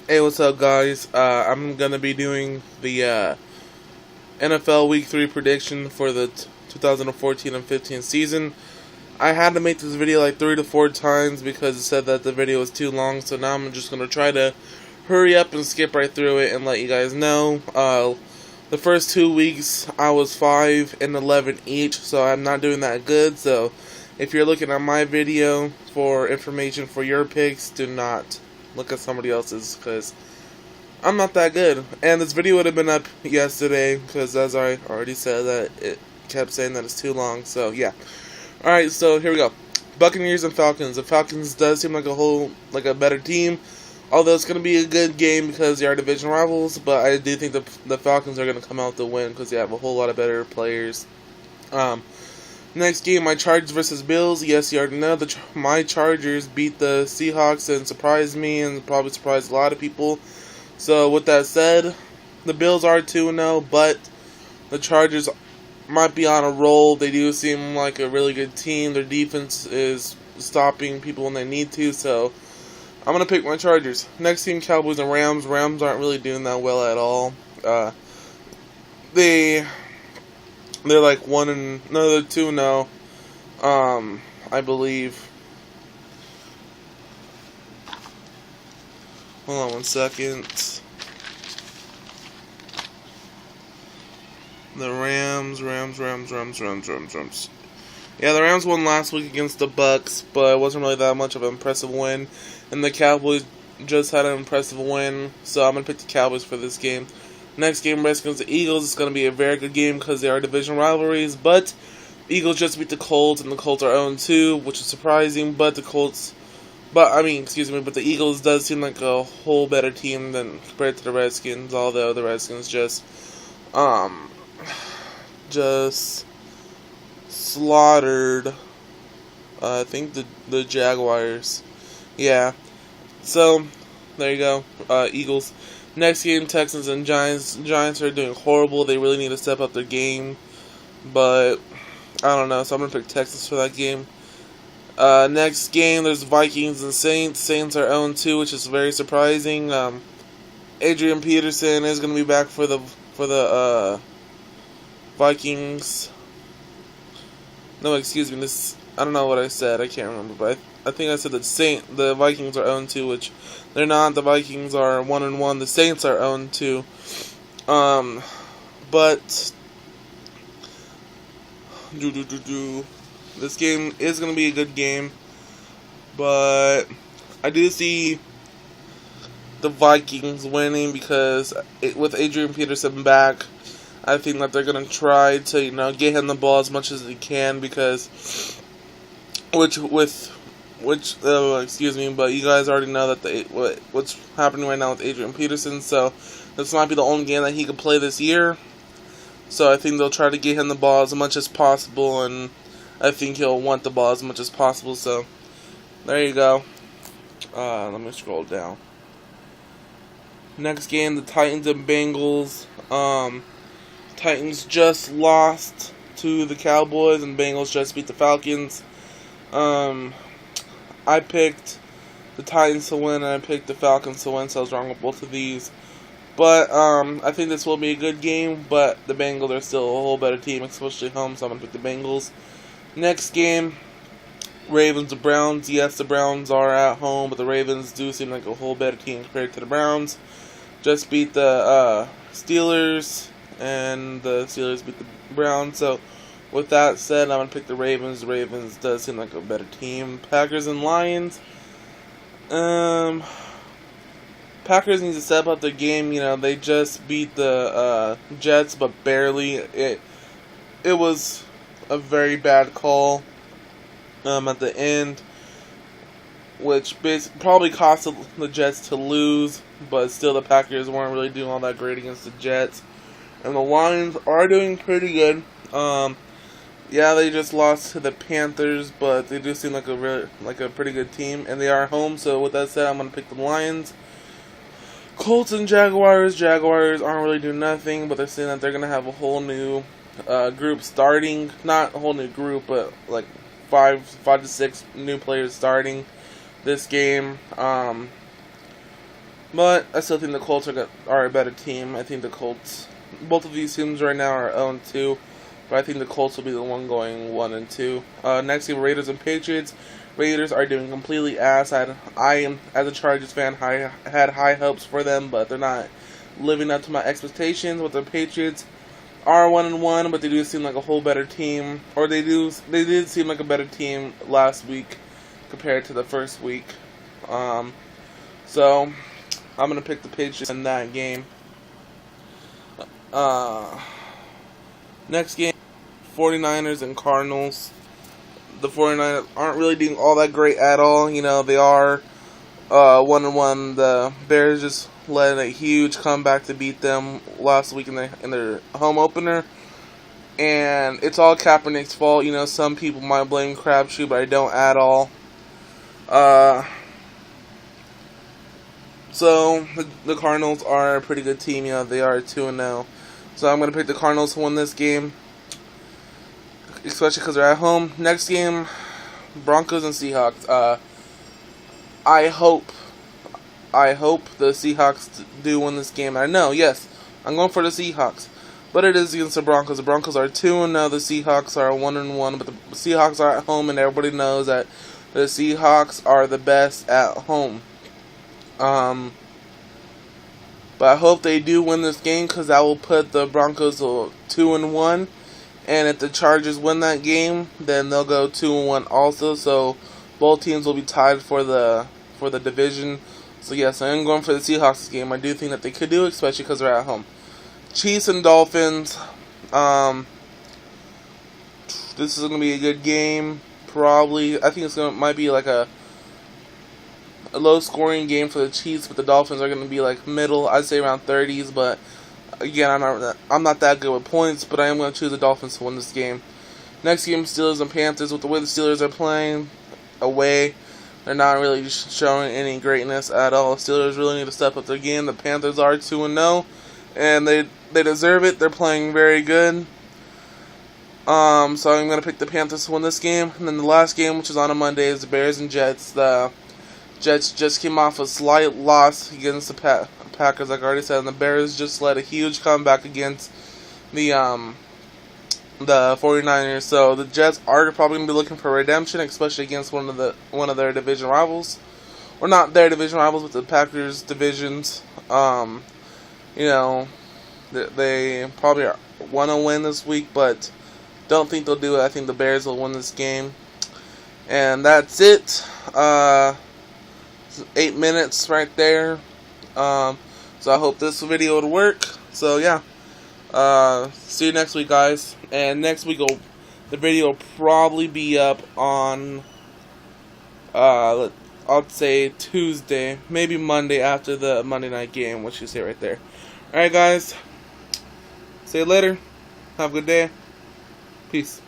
Hey, what's up, guys? I'm gonna be doing the NFL Week 3 prediction for the 2014 and 15 season. I had to make this video like 3 to 4 times because it said that the video was too long, so now I'm just gonna try to hurry up and skip right through it and let you guys know. The first 2 weeks I was 5-11 each, so I'm not doing that good. So if you're looking at my video for information for your picks, do not look at somebody else's because I'm not that good. And this video would have been up yesterday because, as I already said, that it kept saying that it's too long. So yeah. All right, so here we go. Buccaneers and Falcons. The Falcons does seem like a better team, although it's going to be a good game because they are division rivals. But I do think the Falcons are going to come out to win because they have a whole lot of better players. Next game, my Chargers versus Bills. Yes, you already know my Chargers beat the Seahawks and surprised me and probably surprised a lot of people. So with that said, the Bills are 2-0, but the Chargers might be on a roll. They do seem like a really good team. Their defense is stopping people when they need to, so I'm going to pick my Chargers. Next team, Cowboys and Rams. Rams aren't really doing that well at all. They're like 2-0. I believe. Hold on 1 second. The Rams. Yeah, the Rams won last week against the Bucks, but it wasn't really that much of an impressive win. And the Cowboys just had an impressive win, so I'm going to pick the Cowboys for this game. Next game, Redskins and Eagles. It's going to be a very good game because they are division rivalries, but Eagles just beat the Colts, and the Colts are 0-2, which is surprising, but the Eagles does seem like a whole better team than compared to the Redskins, although the Redskins just slaughtered, I think the Jaguars. Yeah. So, there you go, Eagles. Next game, Texans and Giants. Giants are doing horrible. They really need to step up their game, but I don't know, so I'm going to pick Texans for that game. Next game, there's Vikings and Saints. Saints are 0-2, which is very surprising. Adrian Peterson is going to be back for the Vikings. No, excuse me. I don't know what I said. I can't remember, but I think I said that the Vikings are 0-2, which they're not. The Vikings are 1-1. The Saints are 0-2. But this game is going to be a good game, but I do see the Vikings winning because with Adrian Peterson back, I think that they're going to try to, get him the ball as much as they can because, excuse me, but you guys already know that what's happening right now with Adrian Peterson, so this might be the only game that he could play this year. So I think they'll try to get him the ball as much as possible, and I think he'll want the ball as much as possible. So there you go. Let me scroll down. Next game, the Titans and Bengals. Titans just lost to the Cowboys, and Bengals just beat the Falcons. I picked the Titans to win, and I picked the Falcons to win, so I was wrong with both of these. But I think this will be a good game, but the Bengals are still a whole better team, especially home, so I'm going to pick the Bengals. Next game, Ravens and Browns. Yes, the Browns are at home, but the Ravens do seem like a whole better team compared to the Browns. Just beat the Steelers, and the Steelers beat the Browns, so with that said, I'm going to pick the Ravens. The Ravens does seem like a better team. Packers and Lions. Packers need to step up their game. They just beat the Jets, but barely. It was a very bad call at the end, which probably cost the Jets to lose, but still the Packers weren't really doing all that great against the Jets. And the Lions are doing pretty good. Yeah, they just lost to the Panthers, but they do seem like a pretty good team, and they are home. So with that said, I'm gonna pick the Lions. Colts and Jaguars. Jaguars aren't really doing nothing, but they're saying that they're gonna have a whole new group starting. Not a whole new group, but like five to six new players starting this game. But I still think the Colts are a better team. I think the Colts, both of these teams right now are 0-2, but I think the Colts will be the one going 1-2. Next game, Raiders and Patriots. Raiders are doing completely ass. I as a Chargers fan, had high hopes for them, but they're not living up to my expectations. With the Patriots are 1-1, but they do seem like a whole better team, or they did seem like a better team last week compared to the first week. So I'm gonna pick the Patriots in that game. Next game, 49ers and Cardinals. The 49ers aren't really doing all that great at all. You know, they are 1-1. The Bears just led a huge comeback to beat them last week in their home opener. And it's all Kaepernick's fault. You know, some people might blame Crabtree, but I don't at all. So the Cardinals are a pretty good team. You know, they are 2-0. So I'm going to pick the Cardinals to win this game, especially because they're at home. Next game, Broncos and Seahawks. I hope the Seahawks do win this game. I know, yes, I'm going for the Seahawks, but it is against the Broncos. The Broncos are 2-0. The Seahawks are 1-1, but the Seahawks are at home, and everybody knows that the Seahawks are the best at home. But I hope they do win this game, because that will put the Broncos 2-1. And if the Chargers win that game, then they'll go 2-1 also. So both teams will be tied for the division. So yes, I am going for the Seahawks game. I do think that they could do it, especially because they're at home. Chiefs and Dolphins. This is going to be a good game. Probably, I think might be like a low-scoring game for the Chiefs, but the Dolphins are going to be like middle. I'd say around 30s, but again, I'm not that good with points, but I am going to choose the Dolphins to win this game. Next game, Steelers and Panthers. With the way the Steelers are playing away, they're not really showing any greatness at all. The Steelers really need to step up their game. The Panthers are 2-0, and they deserve it. They're playing very good. So I'm going to pick the Panthers to win this game. And then the last game, which is on a Monday, is the Bears and Jets. The Jets just came off a slight loss against the Packers, like I already said, and the Bears just led a huge comeback against the 49ers. So the Jets are probably going to be looking for redemption, especially against one of their division rivals, or not their division rivals, but the Packers divisions. You know, they probably want to win this week, but don't think they'll do it. I think the Bears will win this game, and that's it. 8 minutes right there. So I hope this video would work. So yeah, see you next week, guys. And next week the video will probably be up on I'll say Tuesday, maybe Monday after the Monday night game, which you see right there. Alright, guys, see you later. Have a good day. Peace.